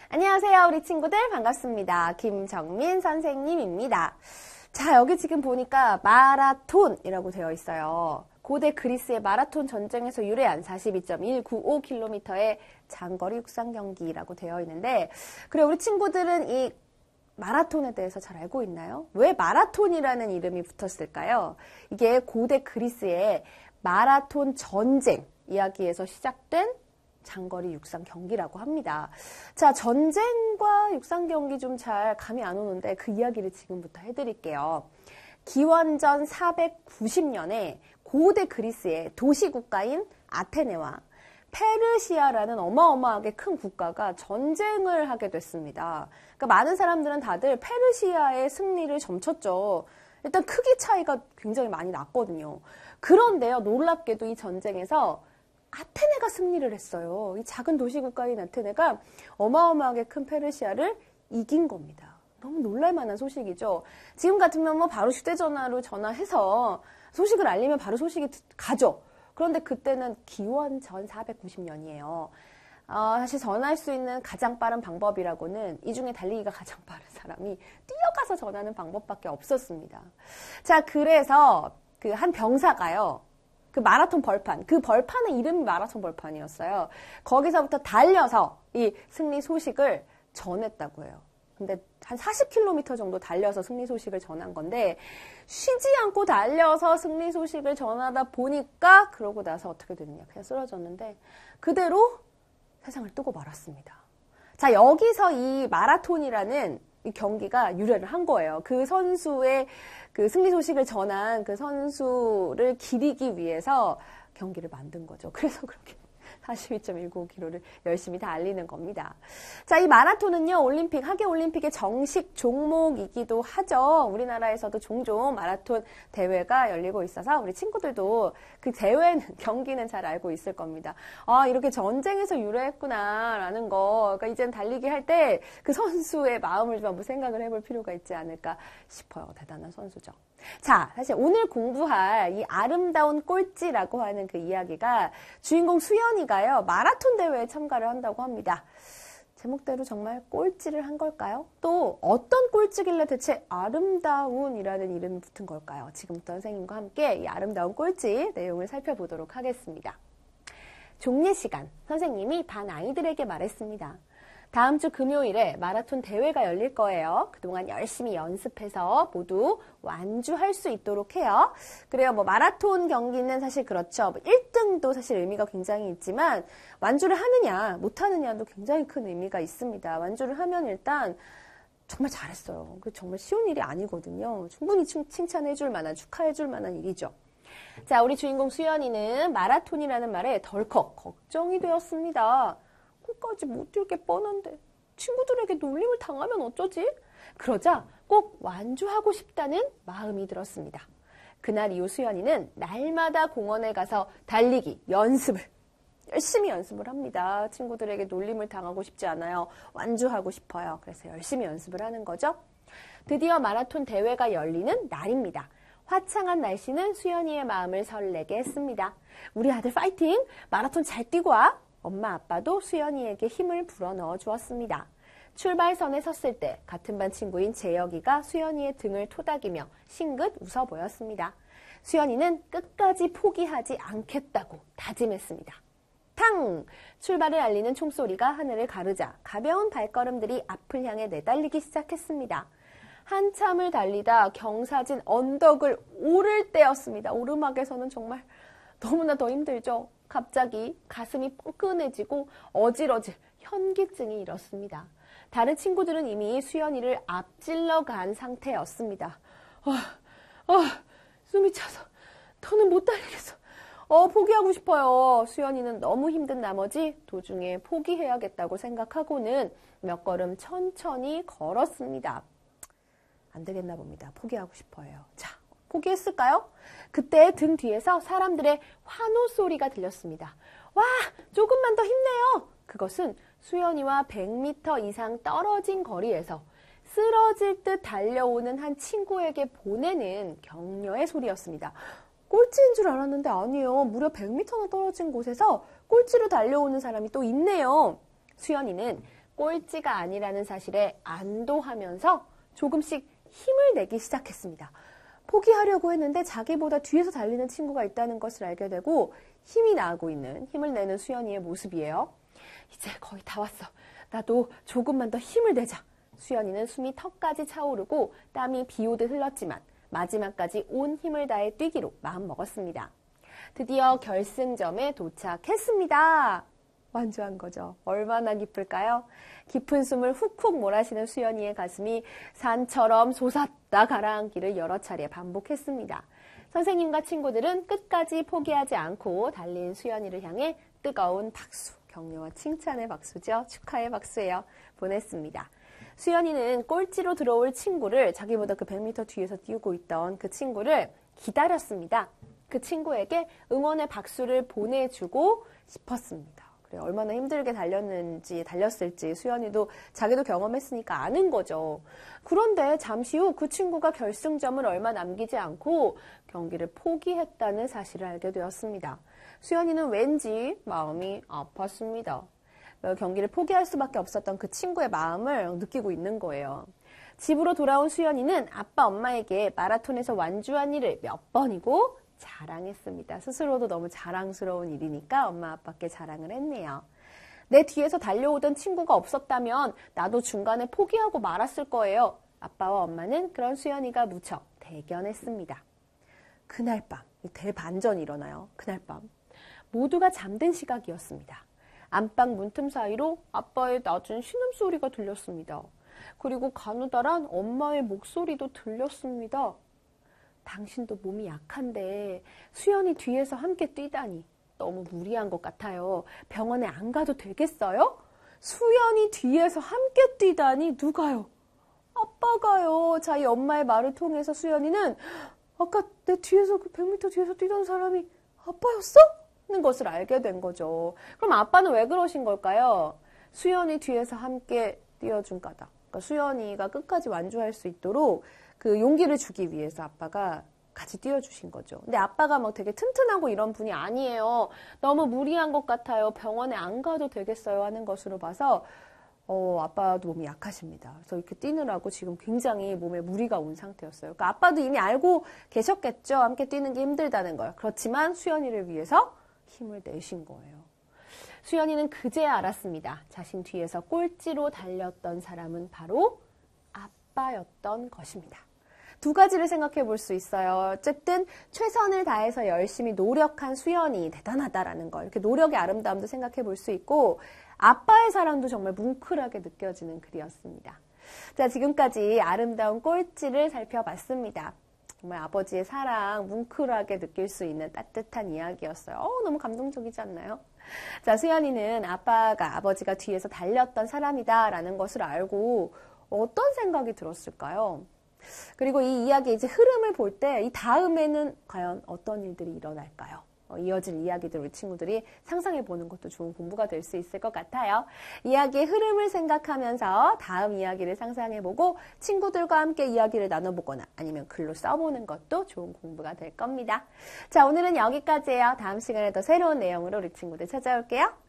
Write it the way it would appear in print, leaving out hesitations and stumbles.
안녕하세요, 우리 친구들 반갑습니다. 김정민 선생님입니다. 자, 여기 지금 보니까 마라톤이라고 되어 있어요. 고대 그리스의 마라톤 전쟁에서 유래한 42.195km의 장거리 육상 경기라고 되어 있는데, 그래 우리 친구들은 이 마라톤에 대해서 잘 알고 있나요? 왜 마라톤이라는 이름이 붙었을까요? 이게 고대 그리스의 마라톤 전쟁 이야기에서 시작된 장거리 육상 경기라고 합니다. 자, 전쟁과 육상 경기 좀 잘 감이 안 오는데 그 이야기를 지금부터 해드릴게요. 기원전 490년에 고대 그리스의 도시국가인 아테네와 페르시아라는 어마어마하게 큰 국가가 전쟁을 하게 됐습니다. 그러니까 많은 사람들은 다들 페르시아의 승리를 점쳤죠. 일단 크기 차이가 굉장히 많이 났거든요. 그런데요, 놀랍게도 이 전쟁에서 아테네가 승리를 했어요. 이 작은 도시국가인 아테네가 어마어마하게 큰 페르시아를 이긴 겁니다. 너무 놀랄만한 소식이죠. 지금 같으면 뭐 바로 휴대전화로 전화해서 소식을 알리면 바로 소식이 가죠. 그런데 그때는 기원전 490년이에요. 사실 전화할 수 있는 가장 빠른 방법이라고는 이 중에 달리기가 가장 빠른 사람이 뛰어가서 전하는 방법밖에 없었습니다. 자, 그래서 그 한 병사가요. 그 마라톤 벌판, 그 벌판의 이름이 마라톤 벌판이었어요. 거기서부터 달려서 이 승리 소식을 전했다고 해요. 근데 한 40km 정도 달려서 승리 소식을 전한 건데 쉬지 않고 달려서 승리 소식을 전하다 보니까 그러고 나서 어떻게 됐느냐. 그냥 쓰러졌는데 그대로 세상을 뜨고 말았습니다. 자, 여기서 이 마라톤이라는 이 경기가 유래를 한 거예요. 그 선수의 그 승리 소식을 전한 그 선수를 기리기 위해서 경기를 만든 거죠. 그래서 그렇게 42.195km를 열심히 달리는 겁니다. 자, 이 마라톤은요, 올림픽, 하계올림픽의 정식 종목이기도 하죠. 우리나라에서도 종종 마라톤 대회가 열리고 있어서 우리 친구들도 그 대회는, 경기는 잘 알고 있을 겁니다. 아, 이렇게 전쟁에서 유래했구나라는 거. 그러니까 이젠 달리기 할 때 그 선수의 마음을 좀 한번 생각을 해볼 필요가 있지 않을까 싶어요. 대단한 선수죠. 자, 사실 오늘 공부할 이 아름다운 꼴찌라고 하는 그 이야기가 주인공 수연이가요, 마라톤 대회에 참가를 한다고 합니다. 제목대로 정말 꼴찌를 한 걸까요? 또 어떤 꼴찌길래 대체 아름다운이라는 이름이 붙은 걸까요? 지금부터 선생님과 함께 이 아름다운 꼴찌 내용을 살펴보도록 하겠습니다. 종례 시간, 선생님이 반 아이들에게 말했습니다. 다음 주 금요일에 마라톤 대회가 열릴 거예요. 그동안 열심히 연습해서 모두 완주할 수 있도록 해요. 그래요. 뭐 마라톤 경기는 사실 그렇죠. 1등도 사실 의미가 굉장히 있지만 완주를 하느냐 못하느냐도 굉장히 큰 의미가 있습니다. 완주를 하면 일단 정말 잘했어요. 그 정말 쉬운 일이 아니거든요. 충분히 칭찬해 줄 만한, 축하해 줄 만한 일이죠. 자, 우리 주인공 수연이는 마라톤이라는 말에 덜컥 걱정이 되었습니다. 끝까지 못 뛸 게 뻔한데 친구들에게 놀림을 당하면 어쩌지? 그러자 꼭 완주하고 싶다는 마음이 들었습니다. 그날 이후 수연이는 날마다 공원에 가서 달리기 열심히 연습을 합니다. 친구들에게 놀림을 당하고 싶지 않아요. 완주하고 싶어요. 그래서 열심히 연습을 하는 거죠. 드디어 마라톤 대회가 열리는 날입니다. 화창한 날씨는 수연이의 마음을 설레게 했습니다. 우리 아들 파이팅! 마라톤 잘 뛰고 와! 엄마 아빠도 수연이에게 힘을 불어넣어 주었습니다. 출발선에 섰을 때 같은 반 친구인 재혁이가 수연이의 등을 토닥이며 싱긋 웃어 보였습니다. 수연이는 끝까지 포기하지 않겠다고 다짐했습니다. 탕! 출발을 알리는 총소리가 하늘을 가르자 가벼운 발걸음들이 앞을 향해 내달리기 시작했습니다. 한참을 달리다 경사진 언덕을 오를 때였습니다. 오르막에서는 정말 너무나 더 힘들죠. 갑자기 가슴이 뻐근해지고 어질어질 현기증이 일었습니다. 다른 친구들은 이미 수연이를 앞질러 간 상태였습니다. 숨이 차서 더는 못 달리겠어. 포기하고 싶어요. 수연이는 너무 힘든 나머지 도중에 포기해야겠다고 생각하고는 몇 걸음 천천히 걸었습니다. 안 되겠나 봅니다. 포기하고 싶어요. 자, 포기했을까요? 그때 등 뒤에서 사람들의 환호 소리가 들렸습니다. 와, 조금만 더 힘내요. 그것은 수연이와 100m 이상 떨어진 거리에서 쓰러질 듯 달려오는 한 친구에게 보내는 격려의 소리였습니다. 꼴찌인 줄 알았는데 아니에요. 무려 100m나 떨어진 곳에서 꼴찌로 달려오는 사람이 또 있네요. 수연이는 꼴찌가 아니라는 사실에 안도하면서 조금씩 힘을 내기 시작했습니다. 포기하려고 했는데 자기보다 뒤에서 달리는 친구가 있다는 것을 알게 되고 힘이 나고 있는, 힘을 내는 수연이의 모습이에요. 이제 거의 다 왔어. 나도 조금만 더 힘을 내자. 수연이는 숨이 턱까지 차오르고 땀이 비 오듯 흘렀지만 마지막까지 온 힘을 다해 뛰기로 마음먹었습니다. 드디어 결승점에 도착했습니다. 완주한 거죠. 얼마나 기쁠까요? 깊은 숨을 훅훅 몰아쉬는 수연이의 가슴이 산처럼 솟았다 가라앉기를 여러 차례 반복했습니다. 선생님과 친구들은 끝까지 포기하지 않고 달린 수연이를 향해 뜨거운 박수, 격려와 칭찬의 박수죠. 축하의 박수예요. 보냈습니다. 수연이는 꼴찌로 들어올 친구를, 자기보다 그 100m 뒤에서 뛰고 있던 그 친구를 기다렸습니다. 그 친구에게 응원의 박수를 보내주고 싶었습니다. 그래, 얼마나 힘들게 달렸을지 수연이도 자기도 경험했으니까 아는 거죠. 그런데 잠시 후 그 친구가 결승점을 얼마 남기지 않고 경기를 포기했다는 사실을 알게 되었습니다. 수연이는 왠지 마음이 아팠습니다. 경기를 포기할 수밖에 없었던 그 친구의 마음을 느끼고 있는 거예요. 집으로 돌아온 수연이는 아빠, 엄마에게 마라톤에서 완주한 일을 몇 번이고 자랑했습니다. 스스로도 너무 자랑스러운 일이니까 엄마, 아빠께 자랑을 했네요. 내 뒤에서 달려오던 친구가 없었다면 나도 중간에 포기하고 말았을 거예요. 아빠와 엄마는 그런 수연이가 무척 대견했습니다. 그날 밤, 대반전이 일어나요. 그날 밤 모두가 잠든 시각이었습니다. 안방 문틈 사이로 아빠의 낮은 신음소리가 들렸습니다. 그리고 가느다란 엄마의 목소리도 들렸습니다. 당신도 몸이 약한데 수연이 뒤에서 함께 뛰다니 너무 무리한 것 같아요. 병원에 안 가도 되겠어요? 수연이 뒤에서 함께 뛰다니 누가요? 아빠가요. 자, 이 엄마의 말을 통해서 수연이는 아까 내 뒤에서 그 100m 뒤에서 뛰던 사람이 아빠였어? 는 것을 알게 된 거죠. 그럼 아빠는 왜 그러신 걸까요? 수연이 뒤에서 함께 뛰어준 까닭. 그러니까 수연이가 끝까지 완주할 수 있도록 그 용기를 주기 위해서 아빠가 같이 뛰어주신 거죠. 근데 아빠가 막 되게 튼튼하고 이런 분이 아니에요. 너무 무리한 것 같아요. 병원에 안 가도 되겠어요 하는 것으로 봐서 아빠도 몸이 약하십니다. 그래서 이렇게 뛰느라고 지금 굉장히 몸에 무리가 온 상태였어요. 그러니까 아빠도 이미 알고 계셨겠죠. 함께 뛰는 게 힘들다는 걸. 그렇지만 수연이를 위해서 힘을 내신 거예요. 수연이는 그제야 알았습니다. 자신 뒤에서 꼴찌로 달렸던 사람은 바로 아빠였던 것입니다. 두 가지를 생각해 볼 수 있어요. 어쨌든 최선을 다해서 열심히 노력한 수연이 대단하다라는 거. 이렇게 노력의 아름다움도 생각해 볼 수 있고 아빠의 사랑도 정말 뭉클하게 느껴지는 글이었습니다. 자, 지금까지 아름다운 꼴찌를 살펴봤습니다. 정말 아버지의 사랑 뭉클하게 느낄 수 있는 따뜻한 이야기였어요. 너무 감동적이지 않나요? 자, 수연이는 아버지가 뒤에서 달렸던 사람이다라는 것을 알고 어떤 생각이 들었을까요? 그리고 이 이야기의 이제 흐름을 볼 때 이 다음에는 과연 어떤 일들이 일어날까요? 이어질 이야기들 우리 친구들이 상상해 보는 것도 좋은 공부가 될 수 있을 것 같아요. 이야기의 흐름을 생각하면서 다음 이야기를 상상해 보고 친구들과 함께 이야기를 나눠보거나 아니면 글로 써보는 것도 좋은 공부가 될 겁니다. 자, 오늘은 여기까지예요. 다음 시간에 더 새로운 내용으로 우리 친구들 찾아올게요.